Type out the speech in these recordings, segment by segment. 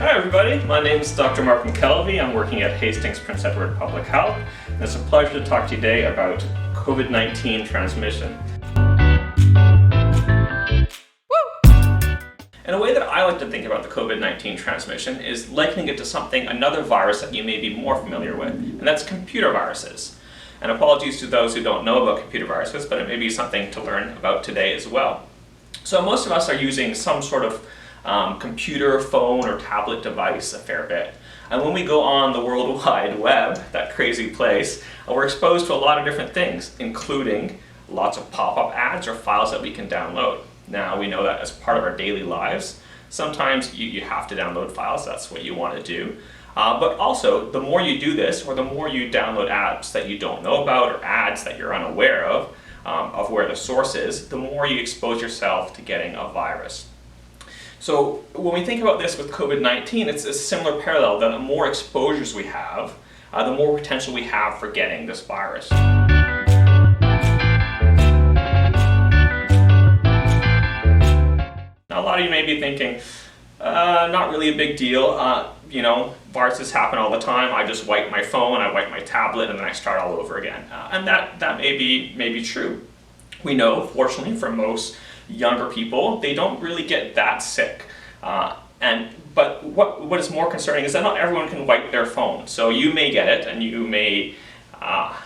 Hi everybody, my name is Dr. Mark McKelvey. I'm working at Hastings Prince Edward Public Health, and it's a pleasure to talk to you today about COVID-19 transmission. And a way that I like to think about the COVID-19 transmission is likening it to another virus that you may be more familiar with, and that's computer viruses. And apologies to those who don't know about computer viruses, but it may be something to learn about today as well. So most of us are using some sort of computer, phone, or tablet device a fair bit. And when we go on the World Wide Web, that crazy place, we're exposed to a lot of different things, including lots of pop-up ads or files that we can download. Now, we know that as part of our daily lives, sometimes you have to download files, that's what you want to do. But also, the more you do this, or the more you download apps that you don't know about, or ads that you're unaware of where the source is, the more you expose yourself to getting a virus. So when we think about this with COVID-19, it's a similar parallel that the more exposures we have, the more potential we have for getting this virus. Now, a lot of you may be thinking, not really a big deal. Viruses happen all the time. I just wipe my phone, I wipe my tablet, and then I start all over again. And that may be true. We know, fortunately, for most younger people, they don't really get that sick. But what is more concerning is that not everyone can wipe their phone. So you may get it, and you may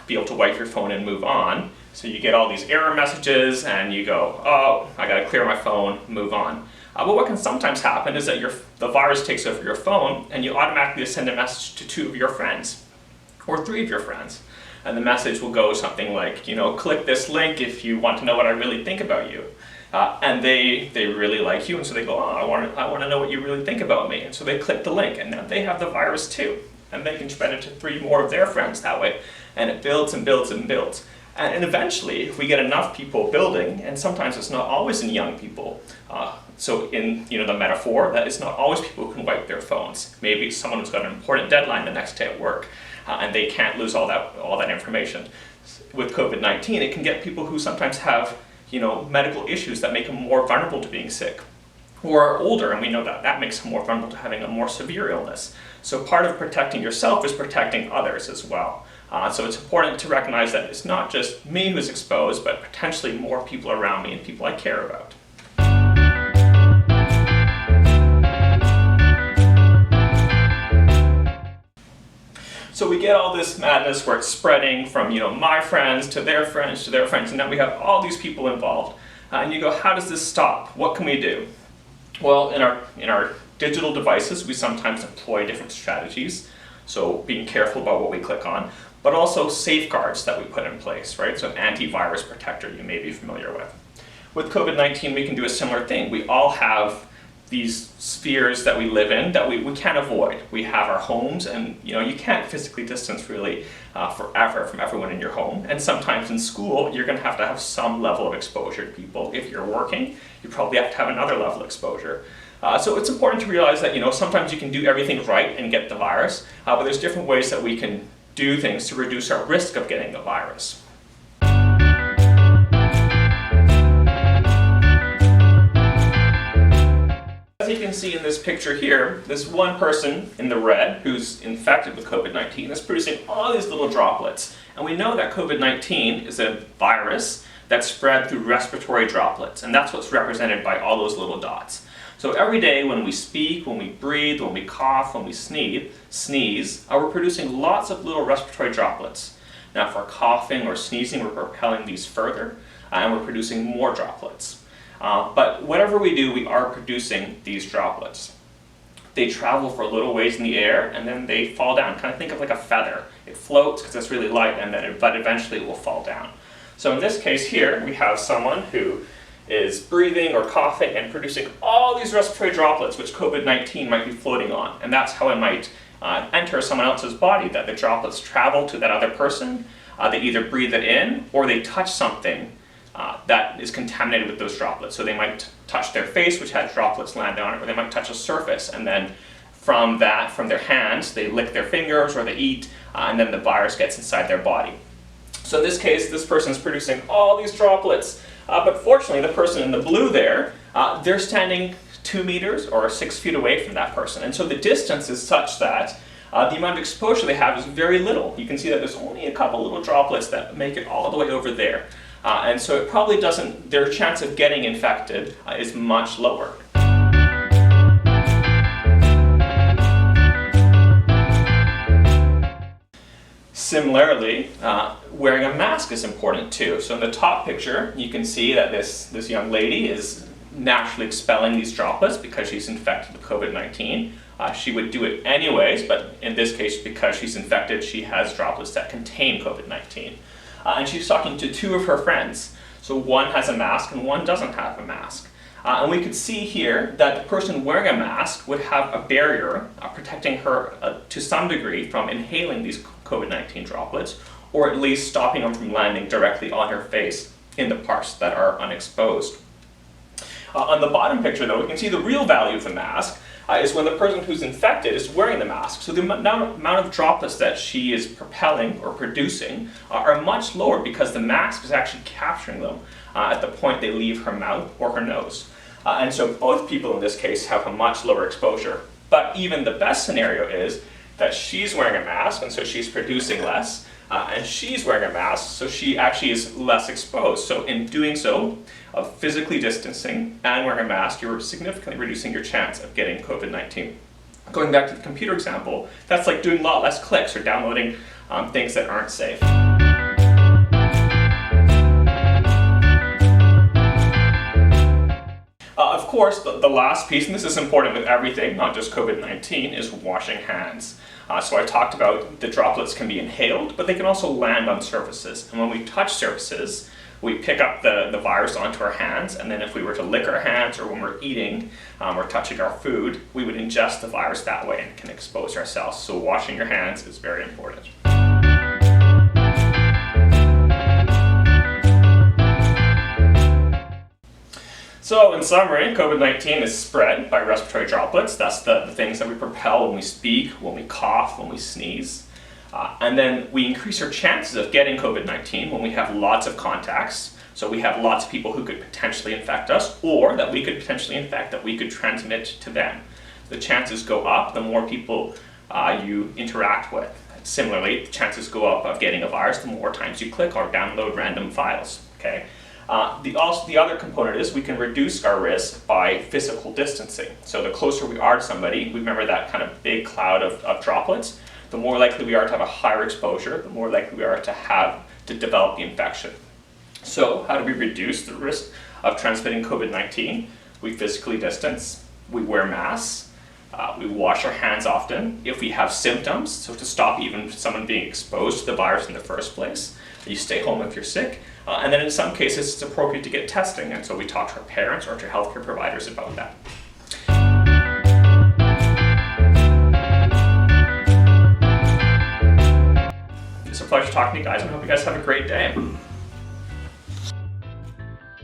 be able to wipe your phone and move on. So you get all these error messages, and you go, oh, I gotta clear my phone, move on. But what can sometimes happen is that the virus takes over your phone, and you automatically send a message to 2 of your friends, or 3 of your friends. And the message will go something like, click this link if you want to know what I really think about you. And they really like you, and so they go, oh, I want to know what you really think about me. And so they click the link, and now they have the virus too. And they can spread it to 3 more of their friends that way. And it builds and builds and builds. And eventually, if we get enough people building, and sometimes it's not always in young people, so in the metaphor, that it's not always people who can wipe their phones. Maybe someone who's got an important deadline the next day at work, and they can't lose all that information. With COVID-19, it can get people who sometimes have medical issues that make them more vulnerable to being sick, or are older, and we know that makes them more vulnerable to having a more severe illness. So part of protecting yourself is protecting others as well. So it's important to recognize that it's not just me who's exposed, but potentially more people around me and people I care about. So we get all this madness where it's spreading from my friends to their friends to their friends, and now we have all these people involved. And you go, how does this stop? What can we do? Well, in our digital devices, we sometimes employ different strategies. So being careful about what we click on, but also safeguards that we put in place, right? So antivirus protector you may be familiar with. With COVID-19, we can do a similar thing. We all have these spheres that we live in that we can't avoid. We have our homes, and you can't physically distance really forever from everyone in your home. And sometimes in school, you're going to have some level of exposure to people. If you're working, you probably have to have another level of exposure. So it's important to realize that sometimes you can do everything right and get the virus, but there's different ways that we can do things to reduce our risk of getting the virus. As you can see in this picture here, this one person in the red who's infected with COVID-19 is producing all these little droplets. And we know that COVID-19 is a virus that's spread through respiratory droplets, and that's what's represented by all those little dots. So every day when we speak, when we breathe, when we cough, when we sneeze, we're producing lots of little respiratory droplets. Now if we're coughing or sneezing, we're propelling these further, and we're producing more droplets. But whatever we do, we are producing these droplets. They travel for a little ways in the air, and then they fall down. Kind of think of like a feather. It floats because it's really light, but eventually it will fall down. So in this case here, we have someone who is breathing or coughing and producing all these respiratory droplets which COVID-19 might be floating on. And that's how it might enter someone else's body, that the droplets travel to that other person. They either breathe it in, or they touch something that is contaminated with those droplets. So they might touch their face, which has droplets land on it, or they might touch a surface, and then from their hands, they lick their fingers or they eat, and then the virus gets inside their body. So in this case, this person is producing all these droplets, but fortunately the person in the blue there, they're standing 2 meters or 6 feet away from that person. And so the distance is such that the amount of exposure they have is very little. You can see that there's only a couple little droplets that make it all the way over there. And so it probably doesn't, their chance of getting infected is much lower. Similarly, wearing a mask is important too. So in the top picture, you can see that this young lady is naturally expelling these droplets because she's infected with COVID-19. She would do it anyways, but in this case, because she's infected, she has droplets that contain COVID-19. And she's talking to 2 of her friends. So one has a mask and one doesn't have a mask. And we could see here that the person wearing a mask would have a barrier protecting her to some degree from inhaling these COVID-19 droplets, or at least stopping them from landing directly on her face in the parts that are unexposed. On the bottom picture though, we can see the real value of the mask is when the person who's infected is wearing the mask. So the amount of droplets that she is propelling or producing are much lower because the mask is actually capturing them at the point they leave her mouth or her nose. And so both people in this case have a much lower exposure. But even the best scenario is that she's wearing a mask and so she's producing less, and she's wearing a mask so she actually is less exposed. So in doing so, of physically distancing and wearing a mask, you're significantly reducing your chance of getting COVID-19. Going back to the computer example, that's like doing a lot less clicks or downloading things that aren't safe. Of course, the last piece, and this is important with everything, not just COVID-19, is washing hands. So I talked about the droplets can be inhaled, but they can also land on surfaces. And when we touch surfaces, we pick up the virus onto our hands, and then if we were to lick our hands or when we're eating or touching our food, we would ingest the virus that way and can expose ourselves. So washing your hands is very important. So in summary, COVID-19 is spread by respiratory droplets. That's the things that we propel when we speak, when we cough, when we sneeze. And then we increase our chances of getting COVID-19 when we have lots of contacts. So we have lots of people who could potentially infect us, or that we could potentially infect, that we could transmit to them. The chances go up the more people you interact with. Similarly, the chances go up of getting a virus the more times you click or download random files. Okay. The other component is we can reduce our risk by physical distancing. So the closer we are to somebody, remember that kind of big cloud of droplets, the more likely we are to have a higher exposure, the more likely we are to develop the infection. So how do we reduce the risk of transmitting COVID-19? We physically distance, we wear masks, we wash our hands often if we have symptoms, so to stop even someone being exposed to the virus in the first place. You stay home if you're sick. And then in some cases, it's appropriate to get testing, and so we talk to our parents or to healthcare providers about that. It's a pleasure talking to you guys, and I hope you guys have a great day.